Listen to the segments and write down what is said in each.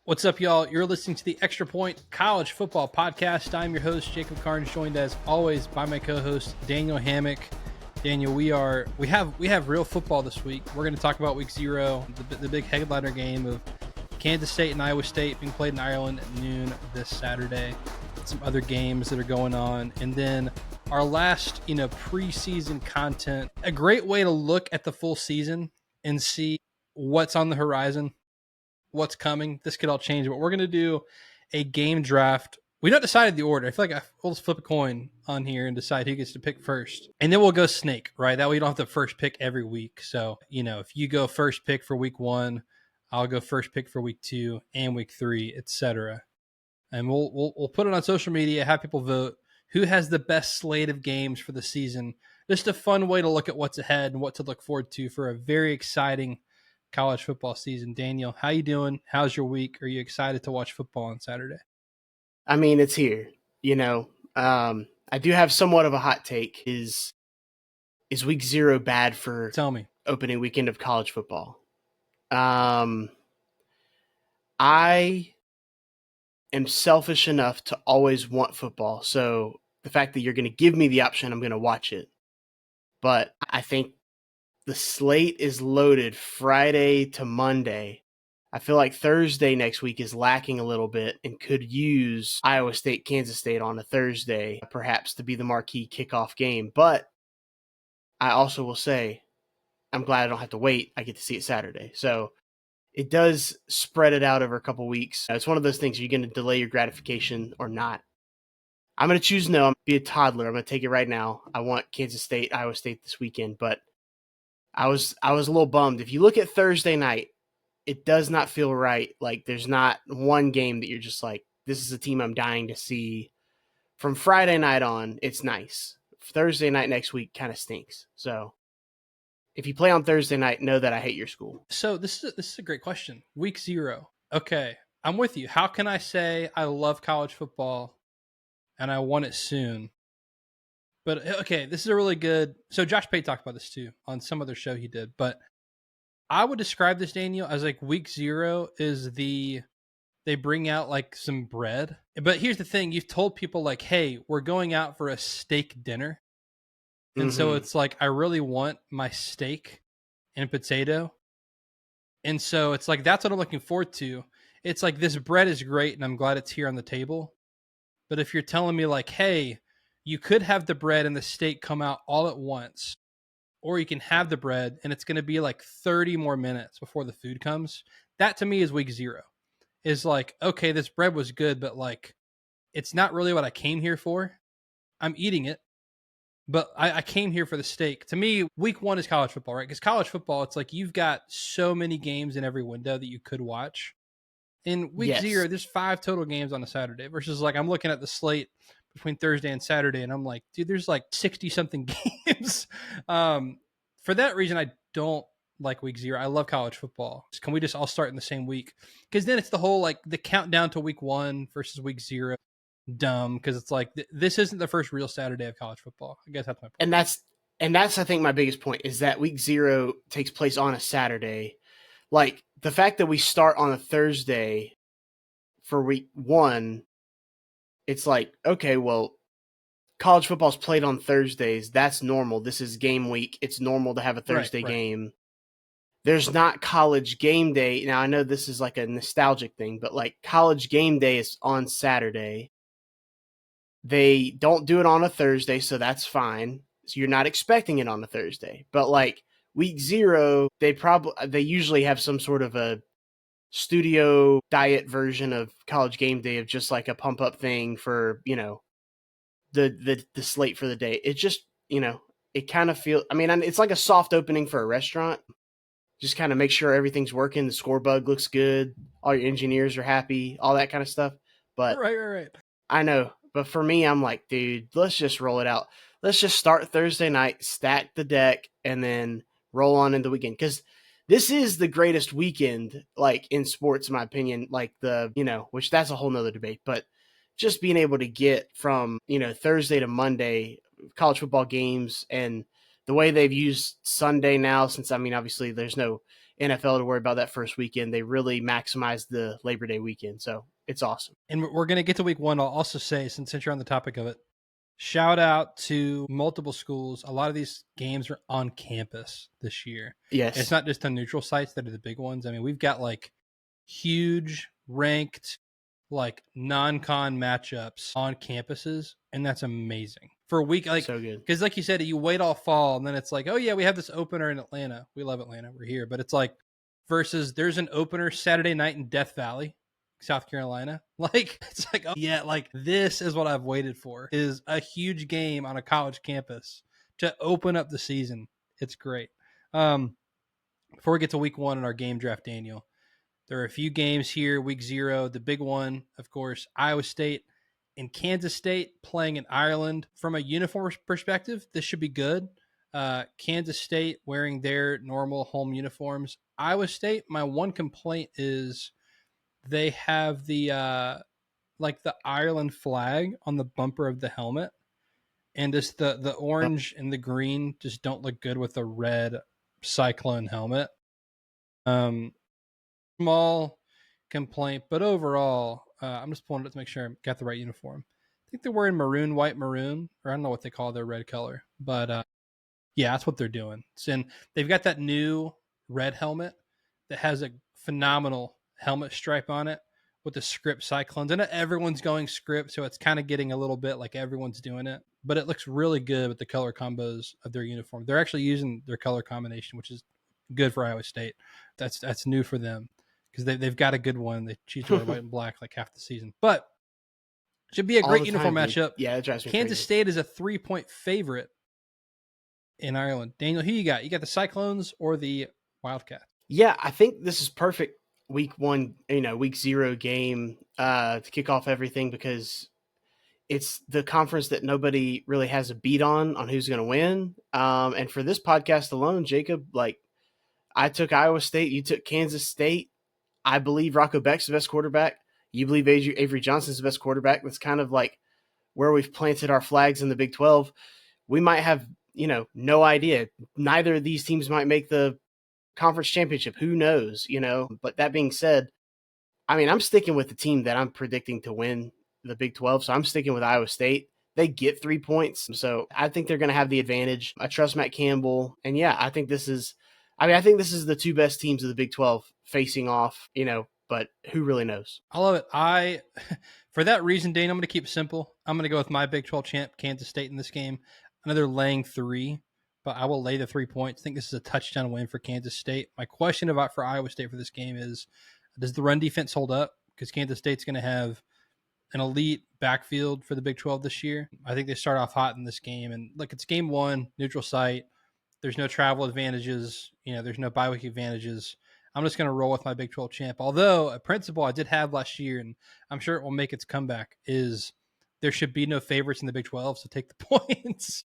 What's up, y'all? You're listening to the Extra Point College Football Podcast. I'm your host, Jacob Karnes, joined as always by my co-host, Daniel Hammock. Daniel, we have real football this week. We're going to talk about Week 0, the big headliner game of Kansas State and Iowa State being played in Ireland at noon this Saturday. Some other games that are going on, and then our last, preseason content. A great way to look at the full season and see what's on the horizon, what's coming. This could all change, but we're going to do a game draft. We not decided the order. I feel like we'll just flip a coin on here and decide who gets to pick first. And then we'll go snake, right? That way you don't have to first pick every week. So, if you go first pick for week 1, I'll go first pick for week 2 and week 3, etc. And we'll put it on social media, have people vote who has the best slate of games for the season. Just a fun way to look at what's ahead and what to look forward to for a very exciting college football season. Daniel, how you doing? How's your week? Are you excited to watch football on Saturday? I mean, it's here. I do have somewhat of a hot take. Is week 0 bad for Tell me. Opening weekend of college football? I am selfish enough to always want football. So the fact that you're going to give me the option, I'm going to watch it. But I think the slate is loaded Friday to Monday. I feel like Thursday next week is lacking a little bit and could use Iowa State, Kansas State on a Thursday, perhaps to be the marquee kickoff game. But I also will say, I'm glad I don't have to wait. I get to see it Saturday. So it does spread it out over a couple weeks. It's one of those things, are you going to delay your gratification or not? I'm going to choose no. I'm going to be a toddler. I'm going to take it right now. I want Kansas State, Iowa State this weekend, but I was a little bummed. If you look at Thursday night, it does not feel right. Like, there's not one game that you're just like, this is a team I'm dying to see. From Friday night on, it's nice. Thursday night next week kind of stinks. So if you play on Thursday night, know that I hate your school. So this is a great question. Week 0. Okay, I'm with you. How can I say I love college football and I want it soon? But okay, this is a really good. So Josh Pate talked about this too on some other show he did. But I would describe this, Daniel, as like week 0 is they bring out like some bread. But here's the thing. You've told people like, hey, we're going out for a steak dinner. And so it's like, I really want my steak and potato. And so it's like, that's what I'm looking forward to. It's like, this bread is great and I'm glad it's here on the table. But if you're telling me like, hey, you could have the bread and the steak come out all at once, or you can have the bread and it's going to be like 30 more minutes before the food comes. That to me is week 0. Is like, okay, this bread was good, but like, it's not really what I came here for. I'm eating it, but I came here for the steak. To me, week 1 is college football, right? Because college football, it's like you've got so many games in every window that you could watch. In week 0, there's 5 total games on a Saturday versus like I'm looking at the slate between Thursday and Saturday, and I'm like, dude, there's like 60-something games. For that reason, I don't like week 0. I love college football. Can we just all start in the same week? Because then it's the whole like the countdown to week 1 versus week 0. Dumb, because it's like this isn't the first real Saturday of college football. I guess that's my point. And that's I think my biggest point is that week 0 takes place on a Saturday. Like, the fact that we start on a Thursday for week 1, it's like, okay, well, college football's played on Thursdays. That's normal. This is game week. It's normal to have a Thursday game. There's not college game day. Now, I know this is like a nostalgic thing, but like college game day is on Saturday. They don't do it on a Thursday, so that's fine. So you're not expecting it on a Thursday. But like week 0, they usually have some sort of a studio diet version of college game day of just like a pump up thing for, the slate for the day. It just, it kind of feels, I mean, it's like a soft opening for a restaurant. Just kind of make sure everything's working. The score bug looks good. All your engineers are happy, all that kind of stuff. But Right. I know. But for me, I'm like, dude, let's just roll it out. Let's just start Thursday night, stack the deck, and then roll on into the weekend. Because this is the greatest weekend, like, in sports, in my opinion, like which that's a whole nother debate. But just being able to get from, Thursday to Monday, college football games, and the way they've used Sunday now, since, I mean, obviously there's no NFL to worry about that first weekend. They really maximized the Labor Day weekend. So it's awesome. And we're going to get to week 1. I'll also say, since you're on the topic of it, shout out to multiple schools. A lot of these games are on campus this year. Yes. It's not just on neutral sites that are the big ones. I mean, we've got like huge ranked like non-con matchups on campuses, and that's amazing for a week. Like, so good. Because like you said, you wait all fall and then it's like, oh yeah, we have this opener in Atlanta. We love Atlanta. We're here. But it's like versus there's an opener Saturday night in Death Valley, South Carolina. Like, it's like, oh yeah, like this is what I've waited for, is a huge game on a college campus to open up the season. It's great. Before we get to week 1 in our game draft, Daniel, there are a few games here. Week 0, the big one, of course, Iowa State and Kansas State playing in Ireland. From a uniform perspective, this should be good. Kansas State wearing their normal home uniforms. Iowa State, my one complaint is they have the like the Ireland flag on the bumper of the helmet, and just the orange and the green just don't look good with the red Cyclone helmet. Small complaint, but overall, I'm just pulling it to make sure I got the right uniform. I think they're wearing maroon, white, maroon, or I don't know what they call their red color, but yeah, that's what they're doing. And they've got that new red helmet that has a phenomenal helmet stripe on it with the script Cyclones. And everyone's going script, so it's kind of getting a little bit like everyone's doing it. But it looks really good with the color combos of their uniform. They're actually using their color combination, which is good for Iowa State. That's new for them because they've got a good one. They choose to wear white and black like half the season. But should be a great uniform matchup. Yeah, it drives me Kansas crazy. State is a 3-point favorite in Ireland. Daniel, who you got? You got the Cyclones or the Wildcats? Yeah, I think this is perfect week 1, week 0 game to kick off everything, because it's the conference that nobody really has a beat on who's going to win. And for this podcast alone, Jacob, like, I took Iowa State, you took Kansas State. I believe Rocco Beck's the best quarterback. You believe Avery Johnson's the best quarterback. That's kind of like where we've planted our flags in the Big 12. We might have, no idea. Neither of these teams might make the conference championship. Who knows, But that being said, I mean, I'm sticking with the team that I'm predicting to win the Big 12. So I'm sticking with Iowa State. They get 3 points. So I think they're going to have the advantage. I trust Matt Campbell. And yeah, I think this is the 2 best teams of the Big 12 facing off, but who really knows? I love it. For that reason, Dane, I'm going to keep it simple. I'm going to go with my Big 12 champ, Kansas State, in this game. Another laying 3, but I will lay the 3 points. I think this is a touchdown win for Kansas State. My question for Iowa State for this game is, does the run defense hold up? Because Kansas State's going to have an elite backfield for the Big 12 this year. I think they start off hot in this game. And look, it's game 1, neutral site. There's no travel advantages. There's no bye week advantages. I'm just going to roll with my Big 12 champ. Although a principle I did have last year, and I'm sure it will make its comeback, is there should be no favorites in the Big 12, so take the points.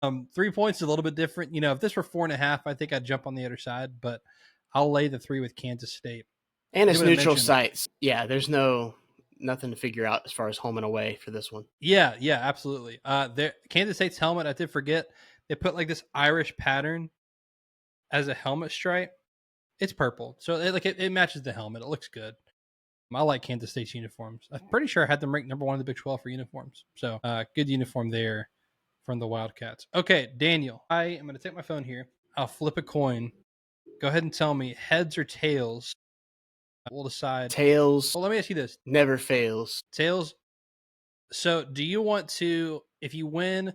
3 points is a little bit different. If this were 4.5, I think I'd jump on the other side, but I'll lay the 3 with Kansas State. And it's neutral sites. Yeah, there's nothing to figure out as far as home and away for this one. Yeah, absolutely. Kansas State's helmet, I did forget, they put like this Irish pattern as a helmet stripe. It's purple, so it matches the helmet. It looks good. I like Kansas State's uniforms. I'm pretty sure I had them ranked number 1 in the Big 12 for uniforms. So good uniform there from the Wildcats. Okay, Daniel, I am going to take my phone here. I'll flip a coin. Go ahead and tell me heads or tails. We'll decide. Tails. Well, let me ask you this. Never fails. Tails. So do you want to, if you win,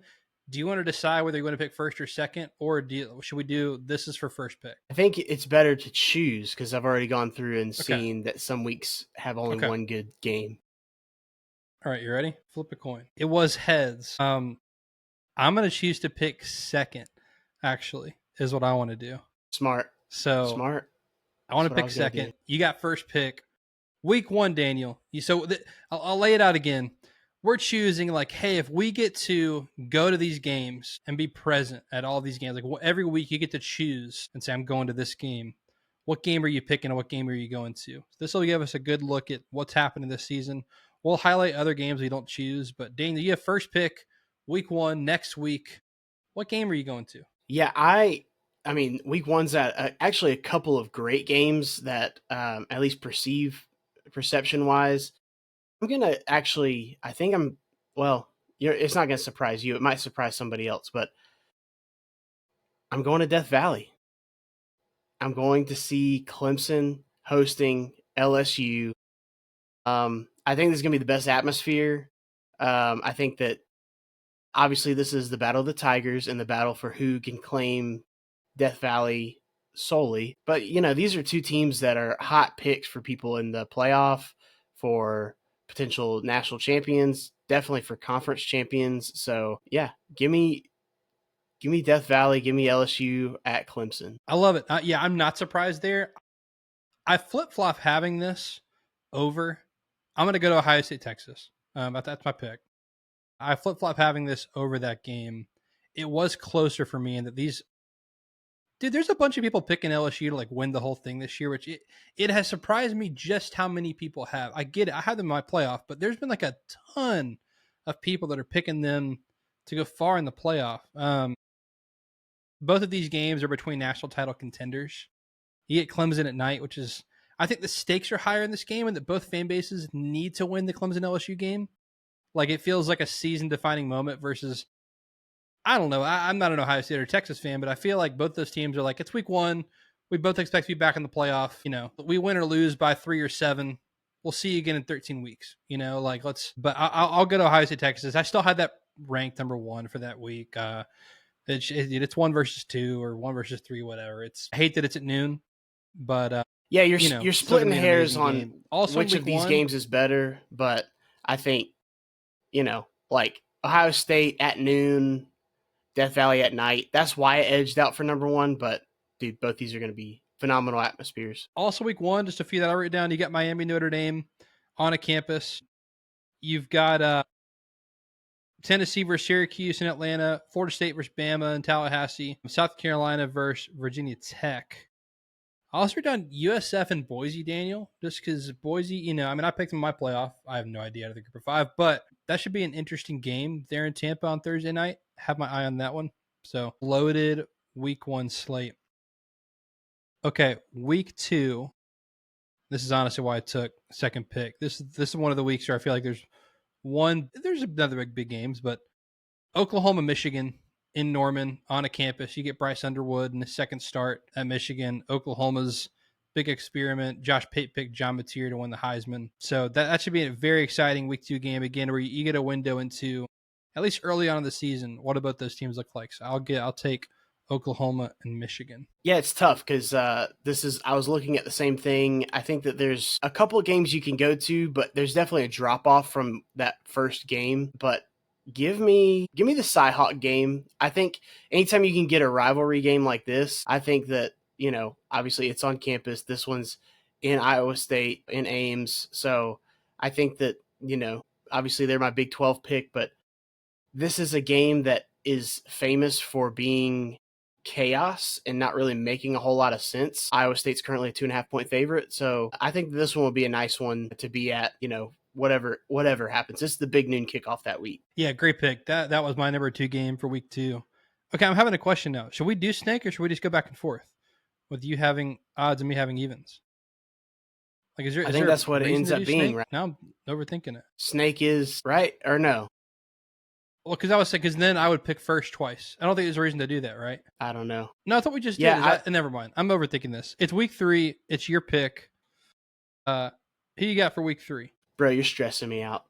do you want to decide whether you want to pick first or second, or should we do this is for first pick? I think it's better to choose, because I've already gone through and seen that some weeks have only one good game. All right, you ready? Flip a coin. It was heads. I'm going to choose to pick second, actually, is what I want to do. Smart. I want to pick second. You got first pick. Week 1, Daniel. I'll lay it out again. We're choosing like, hey, if we get to go to these games and be present at all these games, like every week you get to choose and say, I'm going to this game. What game are you picking and what game are you going to? This will give us a good look at what's happening this season. We'll highlight other games we don't choose, but Daniel, you have first pick, week 1, next week. What game are you going to? Yeah, I I mean, week one's actually a couple of great games that at least perception wise. I'm gonna actually. I think I'm. Well, it's not gonna surprise you. It might surprise somebody else, but I'm going to Death Valley. I'm going to see Clemson hosting LSU. I think this is gonna be the best atmosphere. I think that obviously this is the battle of the Tigers and the battle for who can claim Death Valley solely. But these are two teams that are hot picks for people in the playoff, for potential national champions, definitely for conference champions. So yeah, give me Death Valley, give me LSU at Clemson. I love it. Yeah, I'm not surprised there. I flip flop having this over. I'm going to go to Ohio State, Texas. That's my pick. I flip flop having this over that game. It was closer for me, in that these, dude, there's a bunch of people picking LSU to like win the whole thing this year, which it has surprised me just how many people have. I get it. I have them in my playoff, but there's been like a ton of people that are picking them to go far in the playoff. Both of these games are between national title contenders. You get Clemson at night, which is, I think the stakes are higher in this game, and that both fan bases need to win the Clemson LSU game. Like, it feels like a season defining moment versus, I don't know. I'm not an Ohio State or Texas fan, but I feel like both those teams are like, it's week one. We both expect to be back in the playoff. We win or lose by 3 or 7. We'll see you again in 13 weeks. But I'll go to Ohio State, Texas. I still had that ranked number 1 for that week. It's 1 versus 2 or 1 versus 3, whatever. I hate that it's at noon, but yeah, you're splitting hairs on also which of these games is better. But I think like Ohio State at noon, Death Valley at night. That's why it edged out for number 1. But dude, both these are going to be phenomenal atmospheres. Also, week 1, just a few that I wrote down. You got Miami, Notre Dame on a campus. You've got Tennessee versus Syracuse in Atlanta, Florida State versus Bama in Tallahassee, South Carolina versus Virginia Tech. I also wrote down USF and Boise, Daniel, just because Boise, I picked them in my playoff. I have no idea out of the group of 5, but that should be an interesting game there in Tampa on Thursday night. Have my eye on that one. So, loaded week 1 slate. Okay, week 2. This is honestly why I took second pick. This is one of the weeks where I feel like there's another big games, but Oklahoma, Michigan in Norman on a campus. You get Bryce Underwood in the second start at Michigan. Oklahoma's big experiment. Josh Pate picked John Mateer to win the Heisman. So that should be a very exciting week 2 game again, where you get a window into, at least early on in the season, what about those teams look like. So I'll take Oklahoma and Michigan. Yeah, it's tough because I was looking at the same thing. I think that there's a couple of games you can go to, but there's definitely a drop off from that first game. But give me the Cyhawk game. I think anytime you can get a rivalry game like this, I think that, obviously it's on campus. This one's in Iowa State, in Ames. So I think that, obviously they're my Big 12 pick, but this is a game that is famous for being chaos and not really making a whole lot of sense. Iowa State's currently a 2.5-point favorite. So I think this one will be a nice one to be at, whatever happens. This is the big noon kickoff that week. Yeah, great pick. That was my number 2 game for week 2. Okay, I'm having a question now. Should we do snake, or should we just go back and forth with you having odds and me having evens? Like, I think that's what it ends up being, right? Now I'm overthinking it. Snake is right or no? Well, because then I would pick first twice. I don't think there's a reason to do that, right? I don't know. No, I thought we just did. Never mind. I'm overthinking this. It's week 3. It's your pick. Who you got for week 3? Bro, you're stressing me out.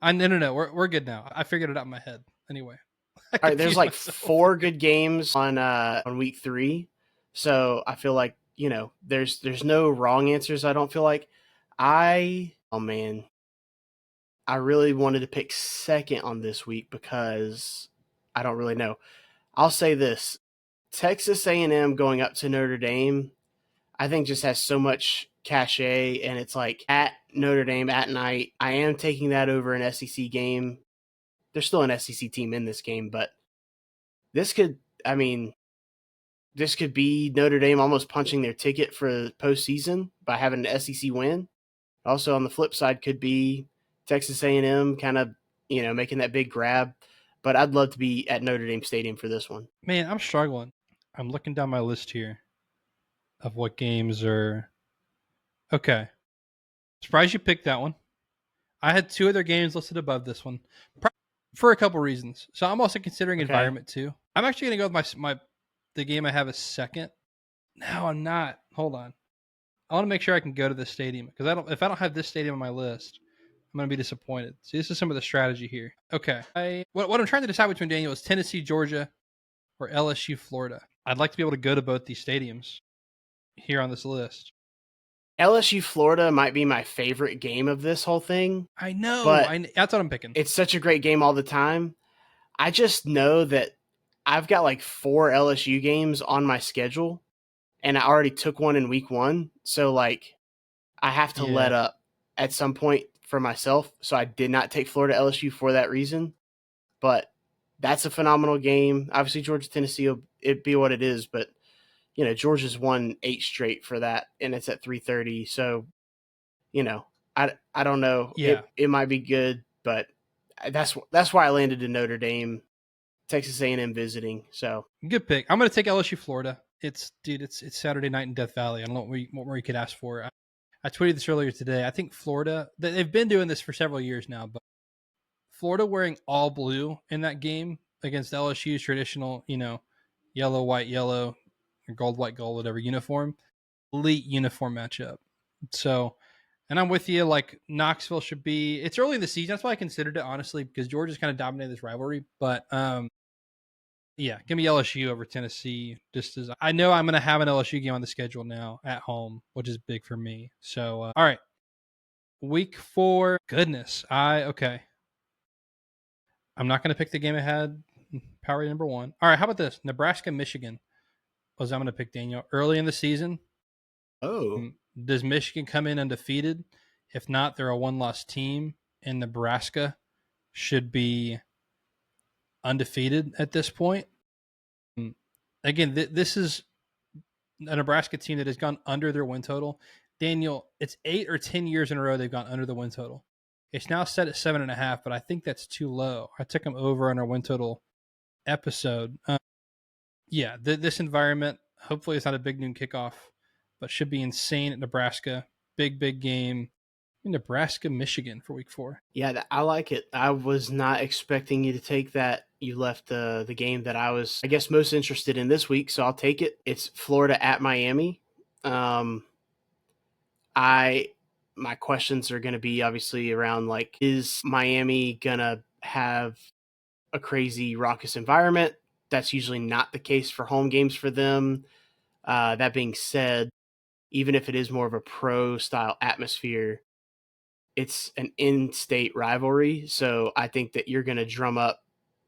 No. We're good now. I figured it out in my head. Anyway. All right, there's like 4 good games on week 3. So I feel like, there's no wrong answers, I don't feel like. Oh man. I really wanted to pick second on this week because I don't really know. I'll say this. Texas A&M going up to Notre Dame, I think just has so much cachet, and it's like at Notre Dame at night. I am taking that over an SEC game. There's still an SEC team in this game, but this could be Notre Dame almost punching their ticket for the postseason by having an SEC win. Also, on the flip side, could be Texas A&M kind of, making that big grab. But I'd love to be at Notre Dame Stadium for this one. Man, I'm struggling. I'm looking down my list here of what games are. Okay. Surprised you picked that one. I had two other games listed above this one for a couple reasons. So I'm also considering Okay. environment too. I'm actually going to go with my the game I have as second. No, I'm not. Hold on. I want to make sure I can go to the stadium because if I don't have this stadium on my list, I'm going to be disappointed. See, this is some of the strategy here. Okay. What I'm trying to decide between, Daniel, is Tennessee, Georgia, or LSU, Florida. I'd like to be able to go to both these stadiums here on this list. LSU Florida might be my favorite game of this whole thing. I know. But That's what I'm picking. it's such a great game all the time. I just know that I've got like 4 LSU games on my schedule, and I already took one in week 1. So, like, I have to let up at some point for myself. So I did not take Florida LSU for that reason. But that's a phenomenal game. Obviously, Georgia Tennessee will it be what it is, but Georgia's won 8 straight for that, and it's at 3:30. So I don't know. Yeah. It might be good, but that's why I landed in Notre Dame, Texas A&M visiting. So good pick. I'm going to take LSU, Florida. It's Saturday night in Death Valley. I don't know what more you could ask for. I tweeted this earlier today. I think Florida, they've been doing this for several years now, but Florida wearing all blue in that game against LSU's traditional, yellow, white, yellow, or gold, white, gold, whatever uniform, elite uniform matchup. So, and I'm with you. Like Knoxville should be. It's early in the season. That's why I considered it honestly because Georgia's kind of dominated this rivalry. But yeah, give me LSU over Tennessee. Just as I know I'm going to have an LSU game on the schedule now at home, which is big for me. So, all right, week 4. Goodness, okay. I'm not going to pick the game ahead. Power number 1. All right, how about this? Nebraska, Michigan. Was I'm going to pick, Daniel early in the season. Oh, Does Michigan come in undefeated? If not, they're a 1-loss team, and Nebraska should be undefeated at this point. Again, this is a Nebraska team that has gone under their win total. Daniel, it's 8 or 10 years in a row they've gone under the win total. It's now set at 7.5, but I think that's too low. I took them over on our win total episode. Yeah, this environment, hopefully it's not a big noon kickoff, but should be insane at Nebraska. Big game. Nebraska, Michigan for week 4. yeah, I like it. I was not expecting you to take that. You left the game that I was, I guess, most interested in this week, so I'll take it. It's Florida at Miami. My questions are going to be obviously around, like, is Miami gonna have a crazy raucous environment? That's usually not the case for home games for them. That being said, even if it is more of a pro style atmosphere, it's an in-state rivalry. So I think that you're going to drum up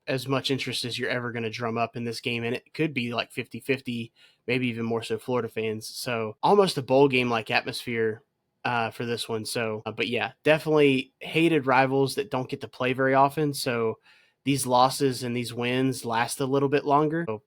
as much interest as you're ever going to drum up in this game. And it could be like 50-50, maybe even more so Florida fans. So almost a bowl game like atmosphere for this one. So, but yeah, definitely hated rivals that don't get to play very often. So these losses and these wins last a little bit longer. So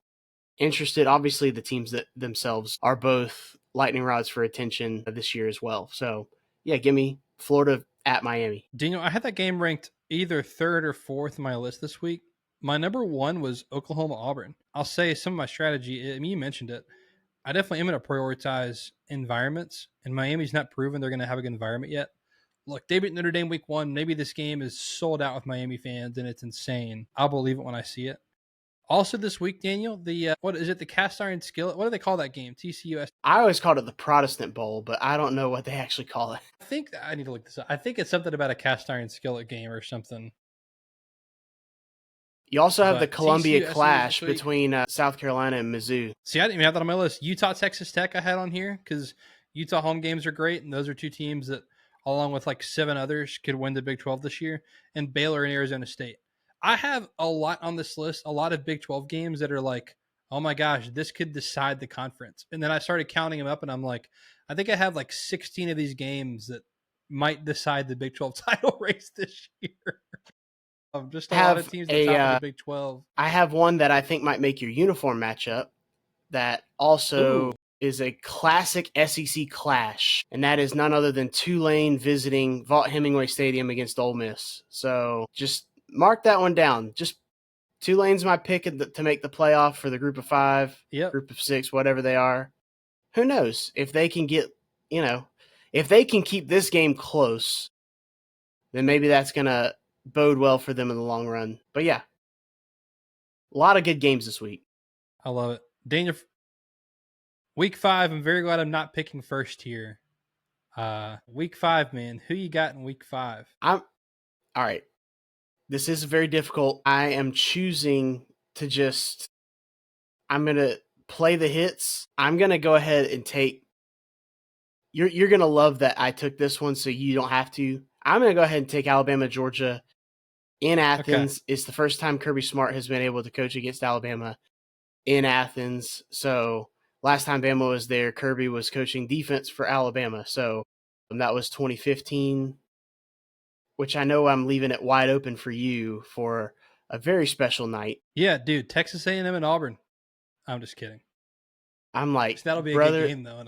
interested, obviously the teams that themselves are both lightning rods for attention this year as well. So yeah, give me Florida at Miami. Daniel, I had that game ranked either 3rd or 4th in my list this week. My number 1 was Oklahoma, Auburn. I'll say some of my strategy, I mean, you mentioned it. I definitely am going to prioritize environments, and Miami's not proven they're going to have a good environment yet. Look, they beat Notre Dame week 1. Maybe this game is sold out with Miami fans, and it's insane. I'll believe it when I see it. Also this week, Daniel, the what is it? The cast iron skillet. What do they call that game? TCUS. I always called it the Protestant Bowl, but I don't know what they actually call it. I think I need to look this up. I think it's something about a cast iron skillet game or something. You also have the But Columbia TCU Clash between South Carolina and Mizzou. See, I didn't even have that on my list. Utah, Texas Tech, I had on here because Utah home games are great, and those are 2 teams that, along with like 7 others, could win the Big 12 this year. And Baylor and Arizona State. I have a lot on this list, a lot of Big 12 games that are like, oh my gosh, this could decide the conference. And then I started counting them up, and I'm like, I think I have like 16 of these games that might decide the Big 12 title race this year. Just a lot of teams at the top of the Big 12. I have one that I think might make your uniform matchup that also is a classic SEC clash, and that is none other than Tulane visiting Vaught Hemingway Stadium against Ole Miss. So just mark that one down. Just Tulane's my pick to make the playoff for the group of 5, Yep. group of 6, whatever they are. Who knows if they can get, if they can keep this game close, then maybe that's going to bode well for them in the long run. But yeah, a lot of good games this week. I love it. Daniel, week 5, I'm very glad I'm not picking first here. Week 5, man. Who you got in week 5? All right. This is very difficult. I am choosing to I'm going to play the hits. I'm going to go ahead and take, you're going to love that I took this one so you don't have to. I'm going to go ahead and take Alabama, Georgia in Athens. Okay. It's the first time Kirby Smart has been able to coach against Alabama in Athens. So last time Bama was there, Kirby was coaching defense for Alabama. So that was 2015, which I know I'm leaving it wide open for you for a very special night. Yeah, dude, Texas A&M and Auburn. I'm just kidding. I'm like, that'll be brother, a good game, though.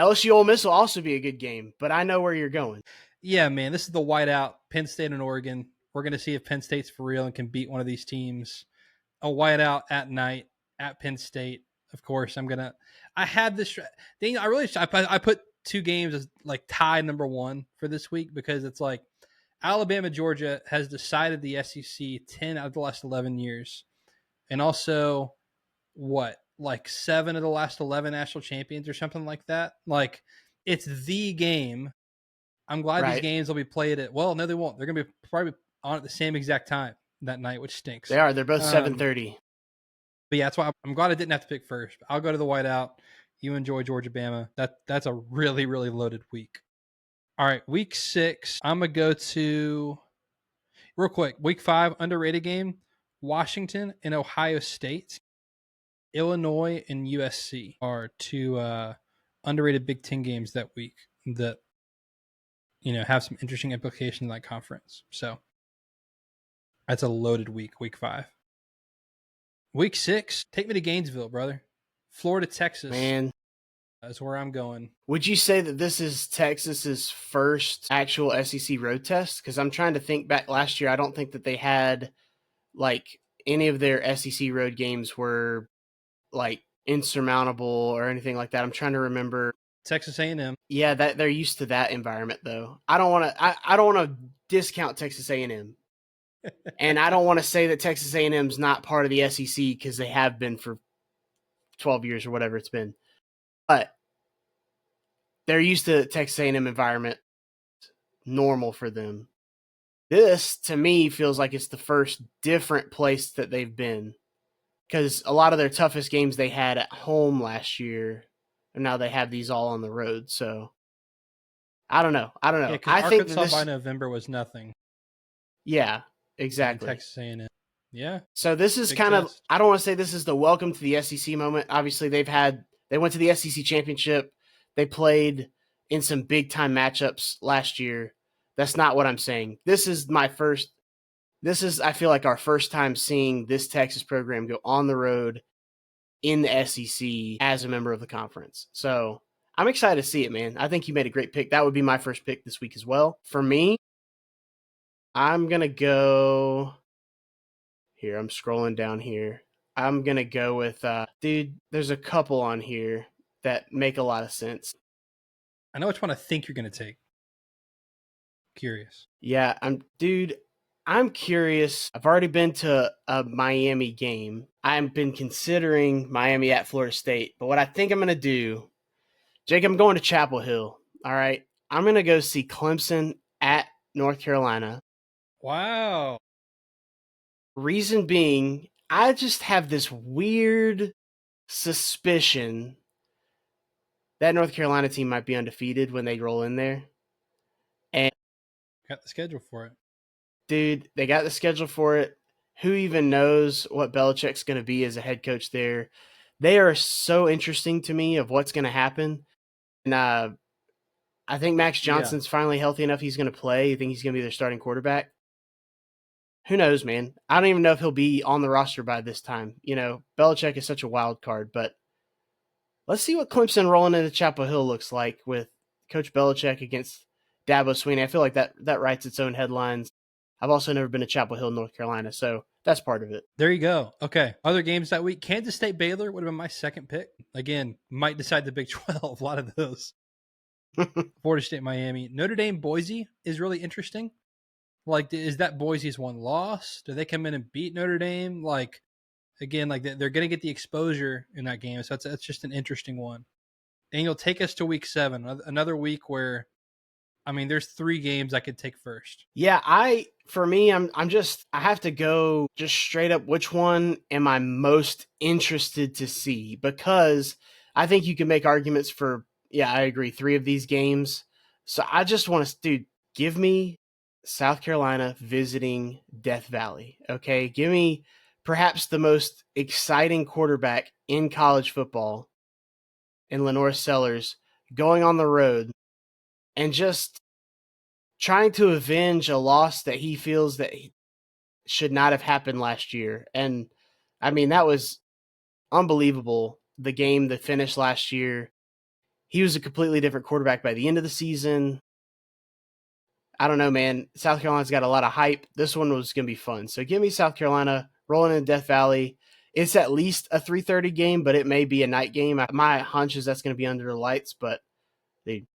LSU Ole Miss will also be a good game, but I know where you're going. Yeah, man, this is the whiteout, Penn State and Oregon. We're going to see if Penn State's for real and can beat one of these teams. A whiteout at night at Penn State. Of course, I had this thing. I put 2 games as like tied number 1 for this week because it's like Alabama, Georgia has decided the SEC 10 out of the last 11 years. And also, like 7 of the last 11 national champions or something like that. Like, it's the game. I'm glad these games will be played at, well, no, they won't. They're going to be probably on at the same exact time that night, which stinks. They are. They're both 7:30. But yeah, that's why I'm glad I didn't have to pick first. I'll go to the whiteout. You enjoy Georgia, Bama. That's a really, really loaded week. All right, week 6. I'm going to go to, real quick, week 5, underrated game, Washington and Ohio State. Illinois and USC are 2 underrated Big Ten games that week that, have some interesting implications in that conference. So that's a loaded week, week 5. Week 6, take me to Gainesville, brother. Florida, Texas. Man, that's where I'm going. Would you say that this is Texas's first actual SEC road test? Because I'm trying to think back last year. I don't think that they had like any of their SEC road games were like insurmountable or anything like that. I'm trying to remember. Texas A&M. Yeah, that they're used to that environment though. I don't want to discount Texas A&M. And I don't want to say that Texas A&M is not part of the SEC because they have been for 12 years or whatever it's been. But they're used to Texas A&M environment, normal for them. This, to me, feels like it's the first different place that they've been because a lot of their toughest games they had at home last year, and now they have these all on the road. So I don't know. Yeah, I think Arkansas by November was nothing. Yeah, exactly. Texas A&M. Yeah. So this is kind of, I don't want to say this is the welcome to the SEC moment. Obviously, they went to the SEC championship. They played in some big time matchups last year. That's not what I'm saying. This is, I feel like our first time seeing this Texas program go on the road in the SEC as a member of the conference. So I'm excited to see it, man. I think you made a great pick. That would be my first pick this week as well. For me, I'm going to go here. I'm scrolling down here. I'm going to go with, there's a couple on here that make a lot of sense. I know which one I think you're going to take. Curious. Yeah, I'm curious. I've already been to a Miami game. I've been considering Miami at Florida State. But what I think I'm going to do, Jake, I'm going to Chapel Hill. All right. I'm going to go see Clemson at North Carolina. Wow. Reason being, I just have this weird suspicion that North Carolina team might be undefeated when they roll in there. And got the schedule for it. Dude, they got the schedule for it. Who even knows what Belichick's going to be as a head coach there? They are so interesting to me of what's going to happen. And I think Max Johnson's finally healthy enough he's going to play. I think he's going to be their starting quarterback. Who knows, man? I don't even know if he'll be on the roster by this time. Belichick is such a wild card, but let's see what Clemson rolling into Chapel Hill looks like with Coach Belichick against Dabo Swinney. I feel like that writes its own headlines. I've also never been to Chapel Hill, North Carolina, so that's part of it. There you go. Okay. Other games that week. Kansas State Baylor would have been my second pick. Again, might decide the Big 12. A lot of those. Florida State Miami. Notre Dame Boise is really interesting. Like, is that Boise's one loss? Do they come in and beat Notre Dame? Like, again, like they're going to get the exposure in that game. So that's just an interesting one. And you'll take us to week 7, another week where, I mean, there's 3 games I could take first. Yeah, I have to go just straight up. Which one am I most interested to see? Because I think you can make arguments for, yeah, I agree, 3 of these games. So I just want to, dude, give me South Carolina visiting Death Valley. Okay, give me perhaps the most exciting quarterback in college football in Lenore Sellers going on the road and just trying to avenge a loss that he feels that should not have happened last year. And I mean, that was unbelievable. The game, the finish last year, he was a completely different quarterback by the end of the season. I don't know, man. South Carolina's got a lot of hype. This one was going to be fun. So give me South Carolina rolling in Death Valley. It's at least a 3:30 game, but it may be a night game. My hunch is that's going to be under the lights, but dude,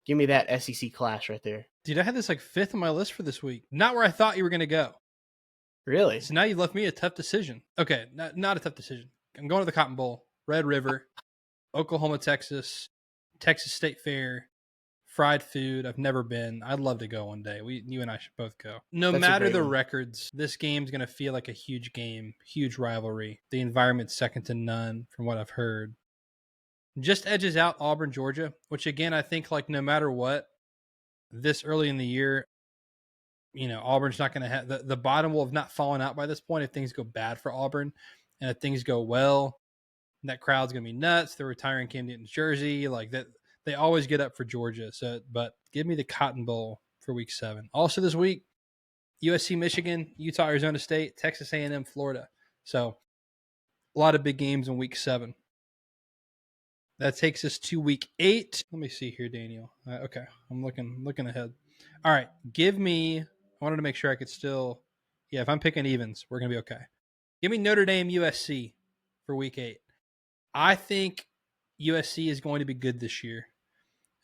give me that SEC clash right there. Dude, I had this like 5th on my list for this week. Not where I thought you were going to go. Really? So now you left me a tough decision. Okay, not a tough decision. I'm going to the Cotton Bowl, Red River, Oklahoma, Texas, Texas State Fair, fried food. I've never been. I'd love to go one day. You and I should both go. No That's matter the one. records, this game's going to feel like a huge game, huge rivalry. The environment's second to none from what I've heard. Just edges out Auburn, Georgia, which again, I think like no matter what, this early in the year, Auburn's not going to have the bottom will have not fallen out by this point if things go bad for Auburn. And if things go well, that crowd's going to be nuts. They're retiring Cam Newton's jersey. Like that, they always get up for Georgia. So, but give me the Cotton Bowl for week 7. Also this week, USC, Michigan, Utah, Arizona State, Texas A&M, Florida. So a lot of big games in week 7. That takes us to week 8. Let me see here, Daniel. Okay, I'm looking ahead. All right, give me. I wanted to make sure I could still. Yeah, if I'm picking evens, we're gonna be okay. Give me Notre Dame, USC for week 8. I think USC is going to be good this year,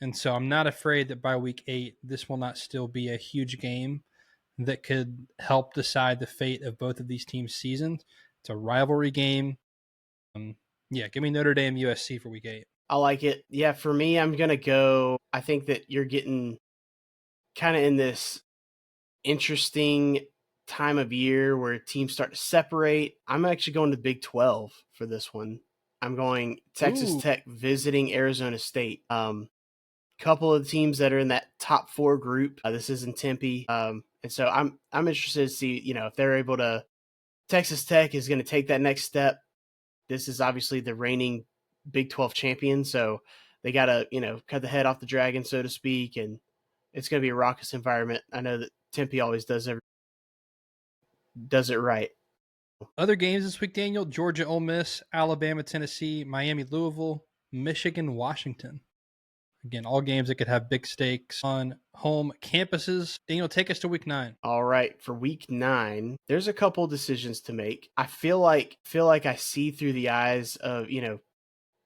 and so I'm not afraid that by week 8, this will not still be a huge game that could help decide the fate of both of these teams' seasons. It's a rivalry game. Yeah, give me Notre Dame, USC for week 8. I like it. Yeah, for me, I'm going to go. I think that you're getting kind of in this interesting time of year where teams start to separate. I'm actually going to the Big 12 for this one. I'm going Texas Tech visiting Arizona State. Couple of teams that are in that top 4 group. This is in Tempe. And so I'm interested to see, if they're able to. Texas Tech is going to take that next step. This is obviously the reigning Big 12 champion, so they got to, cut the head off the dragon, so to speak, and it's going to be a raucous environment. I know that Tempe always does it right. Other games this week, Daniel: Georgia, Ole Miss, Alabama, Tennessee, Miami, Louisville, Michigan, Washington. Again, all games that could have big stakes on home campuses. Daniel, take us to week 9. All right, for week 9, there's a couple decisions to make. I feel like I see through the eyes of,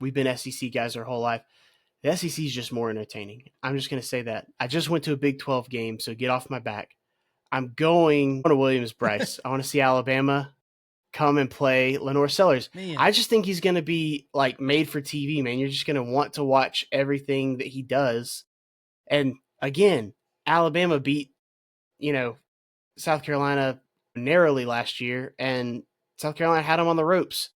we've been SEC guys our whole life. The SEC is just more entertaining. I'm just going to say that. I just went to a Big 12 game, so get off my back. I'm going to Williams-Brice. I want to see Alabama come and play Lenore Sellers. Man. I just think he's going to be like made for TV, man. You're just going to want to watch everything that he does. And again, Alabama beat, South Carolina narrowly last year, and South Carolina had them on the ropes.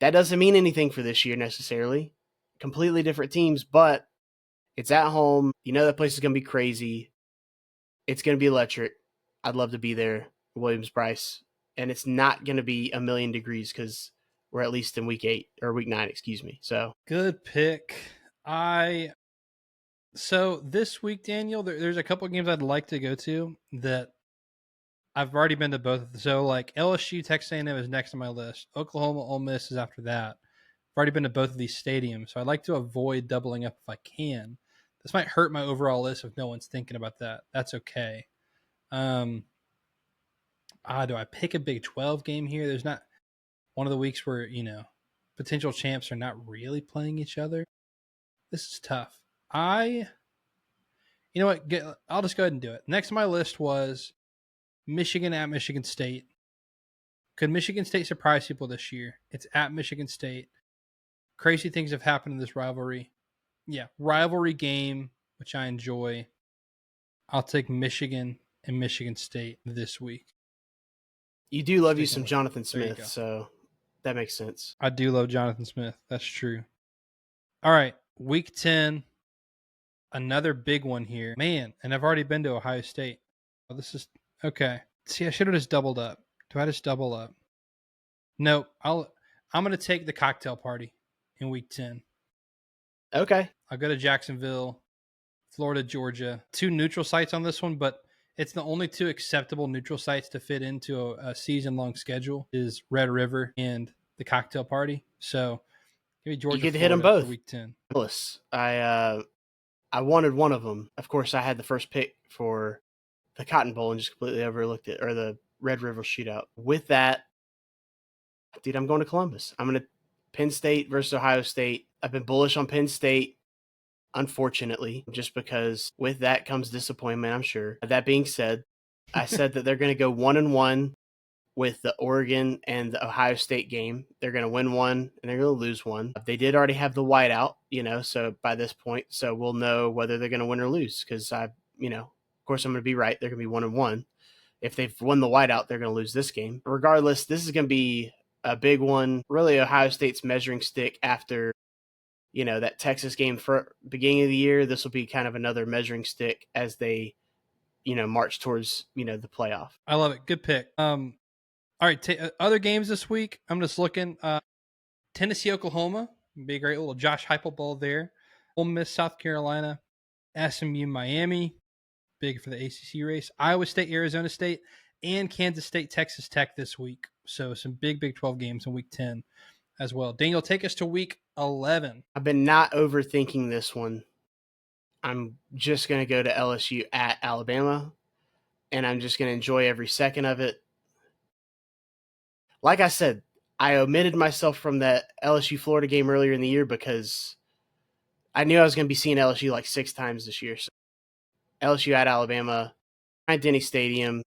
That doesn't mean anything for this year necessarily. Completely different teams, but it's at home. That place is going to be crazy. It's going to be electric. I'd love to be there, Williams-Brice. And it's not going to be a million degrees because we're at least in week 8 or week 9, excuse me. So good pick. So this week, Daniel, there's a couple of games I'd like to go to that I've already been to both. So like LSU, Texas A&M is next on my list. Oklahoma, Ole Miss is after that. I've already been to both of these stadiums, so I'd like to avoid doubling up if I can. This might hurt my overall list if no one's thinking about that. That's okay. Do I pick a Big 12 game here? There's not one of the weeks where, potential champs are not really playing each other. This is tough. You know what? I'll just go ahead and do it. Next on my list was Michigan at Michigan State. Could Michigan State surprise people this year? It's at Michigan State. Crazy things have happened in this rivalry. Yeah, rivalry game, which I enjoy. I'll take Michigan and Michigan State this week. You do love you Sticking some with it. Jonathan There you Smith, go. so that makes sense. I do love Jonathan Smith. That's true. All right, week 10. Another big one here. Man, and I've already been to Ohio State. Oh, this is okay. See, I should have just doubled up. Do I just double up? No, I'm gonna take the cocktail party in week 10. Okay. I'll go to Jacksonville, Florida, Georgia. 2 neutral sites on this one, but it's the only 2 acceptable neutral sites to fit into a season-long schedule is Red River and the cocktail party. So give me You Georgia, get to hit them Florida for both. week 10. I wanted one of them. Of course, I had the first pick for the Cotton Bowl and just completely overlooked it, or the Red River Shootout. With that, dude, I'm going to Columbus. I'm going to Penn State versus Ohio State. I've been bullish on Penn State, unfortunately, just because with that comes disappointment, I'm sure. That being said, I said that they're going to go 1-1 with the Oregon and the Ohio State game. They're going to win one and they're going to lose one. They did already have the whiteout, so by this point, so we'll know whether they're going to win or lose because of course I'm going to be right. They're going to be 1-1. If they've won the whiteout, they're going to lose this game. Regardless, this is going to be a big one. Really, Ohio State's measuring stick after, that Texas game for beginning of the year. This will be kind of another measuring stick as they, march towards, the playoff. I love it. Good pick. All right, other games this week. I'm just looking. Tennessee, Oklahoma. Be a great little Josh Heupel Bowl there. Ole Miss, South Carolina. SMU, Miami. Big for the ACC race. Iowa State, Arizona State, and Kansas State, Texas Tech this week. So some big Big 12 games in week 10 as well. Daniel, take us to week 11. I've been not overthinking this one. I'm just going to go to LSU at Alabama, and I'm just going to enjoy every second of it. Like I said, I omitted myself from that LSU Florida game earlier in the year because I knew I was going to be seeing LSU like 6 times this year. So LSU at Alabama, at Denny Stadium.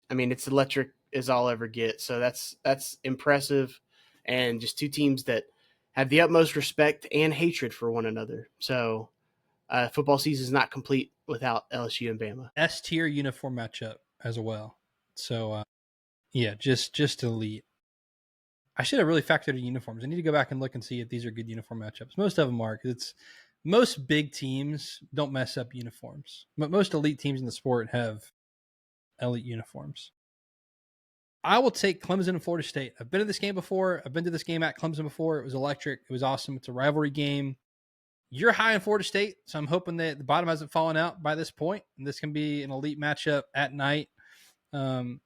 I mean, it's electric as I'll ever get. So that's impressive, and just 2 teams that have the utmost respect and hatred for one another. So football season is not complete without LSU and Bama. S tier uniform matchup as well. So yeah, just elite. I should have really factored in uniforms. I need to go back and look and see if these are good uniform matchups. Most of them are because it's most big teams don't mess up uniforms. But most elite teams in the sport have elite uniforms. I will take Clemson and Florida State. I've been to this game before. I've been to this game at Clemson before. It was electric. It was awesome. It's a rivalry game. You're high in Florida State, so I'm hoping that the bottom hasn't fallen out by this point, and this can be an elite matchup at night in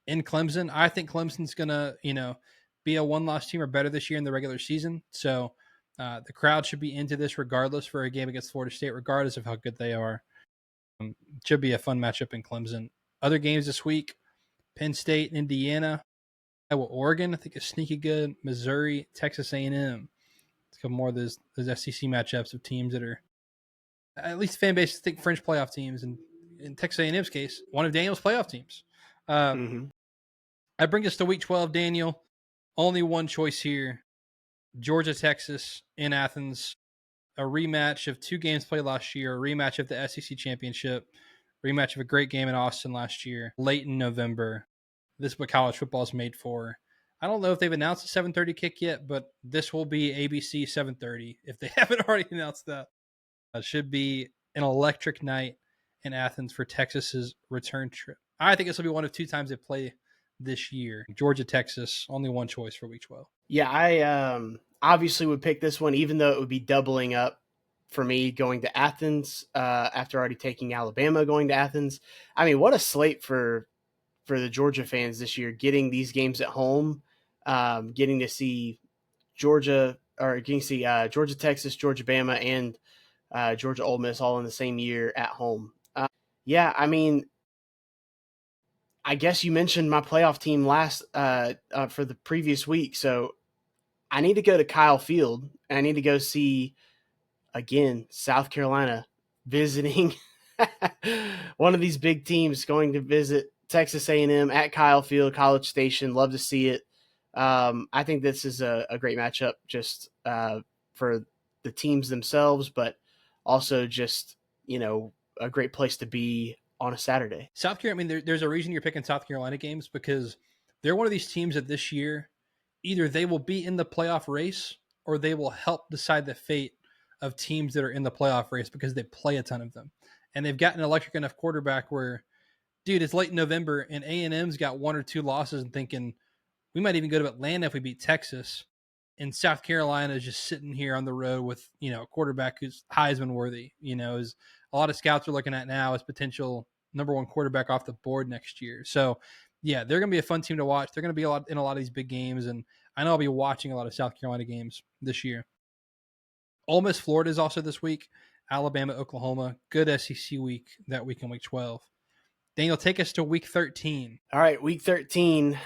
Clemson. I think Clemson's going to, be a one-loss team or better this year in the regular season. So the crowd should be into this regardless for a game against Florida State, regardless of how good they are. It should be a fun matchup in Clemson. Other games this week, Penn State, Indiana, Iowa, Oregon, I think is sneaky good. Missouri, Texas A&M. It's a couple more of those SEC matchups of teams that are, at least fan base think French playoff teams. And in Texas A&M's case, one of Daniel's playoff teams. I bring us to week 12, Daniel. Only one choice here. Georgia, Texas in Athens. A rematch of 2 games played last year. A rematch of the SEC Championship. Rematch of a great game in Austin last year. Late in November. This is what college football is made for. I don't know if they've announced a 7:30 kick yet, but this will be ABC 7:30 if they haven't already announced that. It should be an electric night in Athens for Texas's return trip. I think this will be one of 2 times they play this year. Georgia, Texas, only one choice for week 12. Yeah, I obviously would pick this one, even though it would be doubling up for me going to Athens after already taking Alabama going to Athens. I mean, what a slate for the Georgia fans this year, getting these games at home, getting to see Georgia, Texas, Georgia, Bama, and Georgia, Ole Miss all in the same year at home. Yeah, I mean, I guess you mentioned my playoff team last for the previous week, so I need to go to Kyle Field. And I need to go see again South Carolina visiting one of these big teams going to visit Texas A&M at Kyle Field, College Station. Love to see it. I think this is a great matchup just for the teams themselves, but also just, a great place to be on a Saturday. South Carolina, I mean, there's a reason you're picking South Carolina games because they're one of these teams that this year, either they will be in the playoff race or they will help decide the fate of teams that are in the playoff race because they play a ton of them. And they've got an electric enough quarterback where, dude, it's late in November and A&M's got one or two losses and thinking, we might even go to Atlanta if we beat Texas. And South Carolina is just sitting here on the road with, a quarterback who's Heisman worthy, is a lot of scouts are looking at now as potential number one quarterback off the board next year. So yeah, they're going to be a fun team to watch. They're going to be in a lot of these big games. And I know I'll be watching a lot of South Carolina games this year. Ole Miss, Florida is also this week. Alabama, Oklahoma, good SEC week that week in week 12. Daniel, take us to week 13. All right, week 13.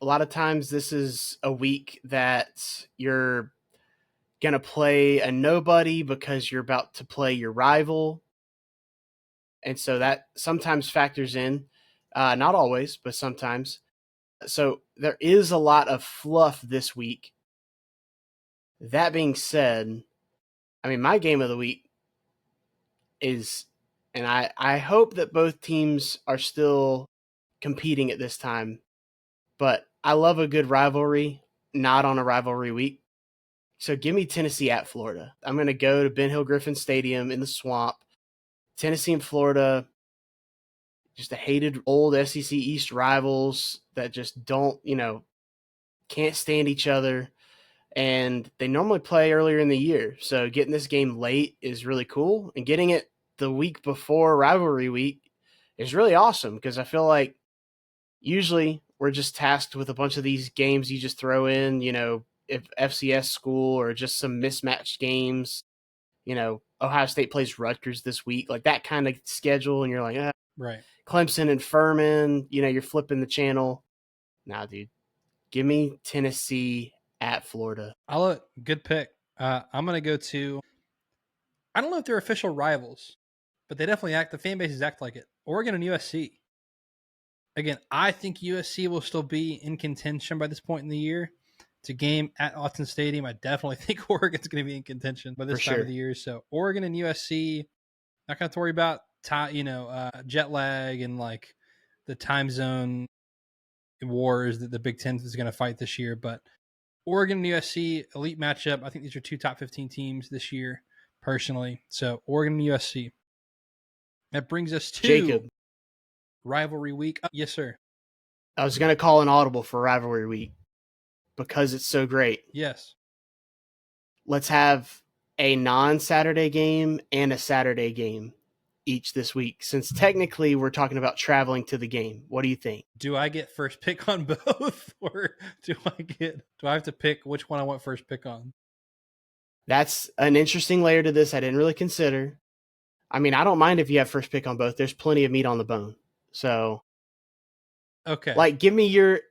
A lot of times this is a week that you're going to play a nobody because you're about to play your rival. And so that sometimes factors in, not always, but sometimes. So there is a lot of fluff this week. That being said, I mean, my game of the week is, and I hope that both teams are still competing at this time, but I love a good rivalry, not on a rivalry week. So give me Tennessee at Florida. I'm going to go to Ben Hill Griffin Stadium in the Swamp. Tennessee and Florida, just a hated old SEC East rivals that just don't, can't stand each other. And they normally play earlier in the year. So getting this game late is really cool. And getting it the week before rivalry week is really awesome because I feel like usually we're just tasked with a bunch of these games you just throw in, if FCS school or just some mismatched games. Ohio State plays Rutgers this week, like that kind of schedule. And you're like, Right. Clemson and Furman, you're flipping the channel. Nah, dude, give me Tennessee at Florida. Good pick. I'm going to go to, I don't know if they're official rivals, but they definitely the fan bases act like it. Oregon and USC. Again, I think USC will still be in contention by this point in the year. It's a game at Autzen Stadium. I definitely think Oregon's going to be in contention by this time of the year. So Oregon and USC, not going to have to worry about jet lag and like the time zone wars that the Big Ten is going to fight this year. But Oregon and USC, elite matchup. I think these are two top 15 teams this year, personally. So Oregon and USC. That brings us to Jacob. Rivalry week. Yes, sir. I was going to call an audible for rivalry week because it's so great. Yes. Let's have a non-Saturday game and a Saturday game each this week, since technically we're talking about traveling to the game. What do you think? Do I get first pick on both, or do I have to pick which one I want first pick on? That's an interesting layer to this I didn't really consider. I mean, I don't mind if you have first pick on both. There's plenty of meat on the bone. So, okay, like, give me your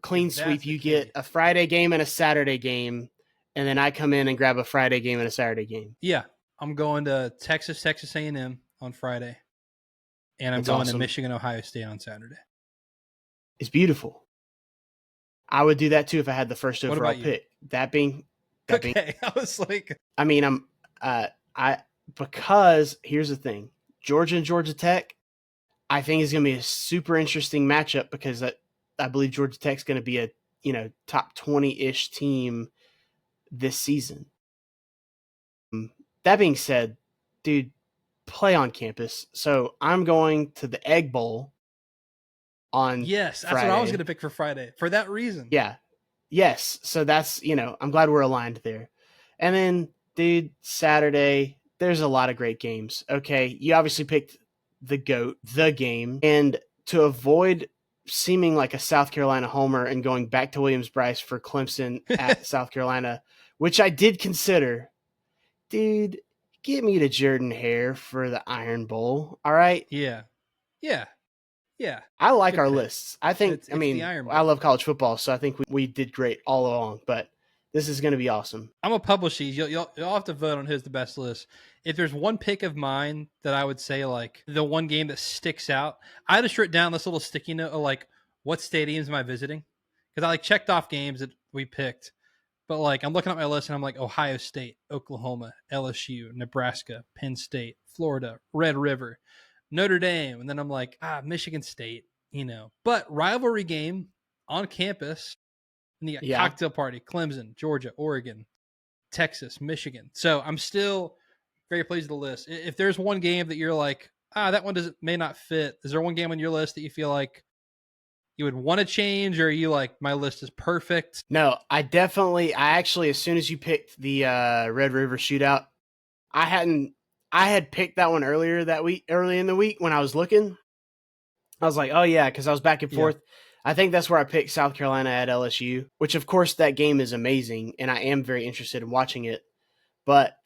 clean sweep. You get a Friday game and a Saturday game, and then I come in and grab a Friday game and a Saturday game. Yeah, I'm going to Texas A&M on Friday, and I'm That's going awesome. to Michigan, Ohio State on Saturday. It's beautiful. I would do that too if I had the first overall pick. That being, I was like, I mean, because here's the thing, Georgia and Georgia Tech, I think is going to be a super interesting matchup because I believe Georgia Tech's going to be a top 20-ish team this season. That being said, dude, play on campus. So I'm going to the Egg Bowl on yes, that's Friday. what I was going to pick for Friday for that reason. Yeah. Yes. So that's, I'm glad we're aligned there. And then, dude, Saturday, there's a lot of great games. Okay. You obviously picked the GOAT, the game. And to avoid seeming like a South Carolina homer and going back to Williams-Brice for Clemson at South Carolina, which I did consider, dude, get me to Jordan Hare for the Iron Bowl. All right. Yeah. Yeah. Yeah. I like Good our pick. lists. I think, It's the Iron I Bowl. love college football, so I think we did great all along, but this is going to be awesome. I'm gonna publish these. You'll have to vote on who's the best list. If there's one pick of mine that I would say like the one game that sticks out, I just wrote down this little sticky note of like what stadiums am I visiting? Because I like checked off games that we picked, but like I'm looking at my list and I'm like Ohio State, Oklahoma, LSU, Nebraska, Penn State, Florida, Red River, Notre Dame, and then I'm like Michigan State, you know. But rivalry game on campus, and you got Yeah. cocktail party, Clemson, Georgia, Oregon, Texas, Michigan. So I'm still very pleased with the list. If there's one game that you're like, that one may not fit, is there one game on your list that you feel like you would want to change, or are you like, my list is perfect? No, I actually, as soon as you picked the Red River Shootout, I had picked that one early in the week when I was looking. I was like, oh yeah, because I was back and forth. Yeah. I think that's where I picked South Carolina at LSU, which of course that game is amazing, and I am very interested in watching it. But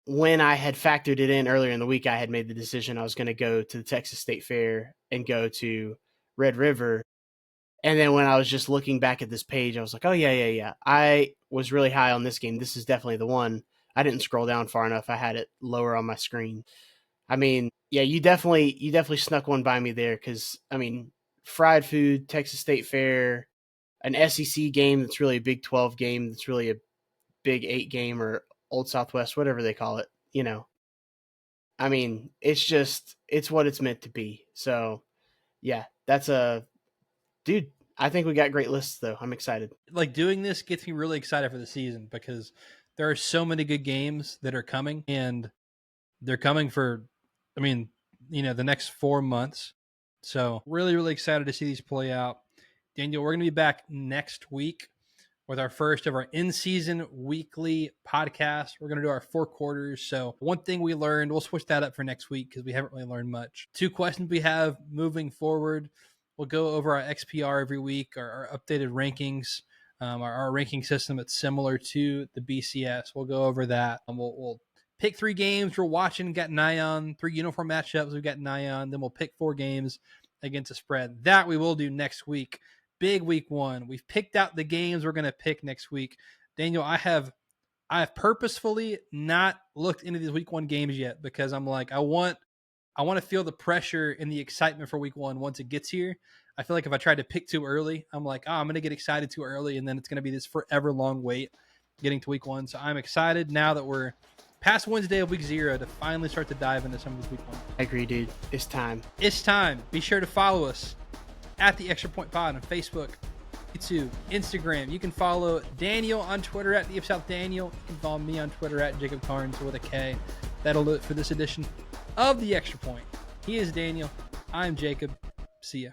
when I had factored it in earlier in the week, I had made the decision I was going to go to the Texas State Fair and go to Red River. And then when I was just looking back at this page, I was like, oh, yeah. I was really high on this game. This is definitely the one. I didn't scroll down far enough. I had it lower on my screen. I mean, yeah, you definitely snuck one by me there because, I mean, fried food, Texas State Fair, an SEC game that's really a Big 12 game that's really a Big 8 game or Old Southwest, whatever they call it, you know. I mean, it's what it's meant to be. So, yeah, dude, I think we got great lists, though. I'm excited. Like, doing this gets me really excited for the season because there are so many good games that are coming, and they're coming for, I mean, you know, the next 4 months. So really, really excited to see these play out. Daniel, we're going to be back next week with our first of our in-season weekly podcast. We're going to do our 4 quarters. So one thing we learned, we'll switch that up for next week because we haven't really learned much. 2 questions we have moving forward. We'll go over our XPR every week, our updated rankings, our ranking system that's similar to the BCS. We'll go over that. We'll pick 3 games we're watching, got an eye on, 3 uniform matchups we've got an eye on. Then we'll pick 4 games against a spread. That we will do next week. Big week 1. We've picked out the games we're going to pick next week. Daniel, I have purposefully not looked into these week 1 games yet because I'm like, I want to feel the pressure and the excitement for week 1 once it gets here. I feel like if I tried to pick too early, I'm like, I'm going to get excited too early, and then it's going to be this forever long wait getting to week 1. So I'm excited now that we're past Wednesday of week 0 to finally start to dive into some of this week 1. I agree, dude. It's time. It's time. Be sure to follow us at the Extra Point Pod on Facebook, YouTube, Instagram. You can follow Daniel on Twitter at DeepSouthDaniel. You can follow me on Twitter at Jacob Karnes with a K. That'll do it for this edition of the Extra Point. He is Daniel. I'm Jacob. See ya.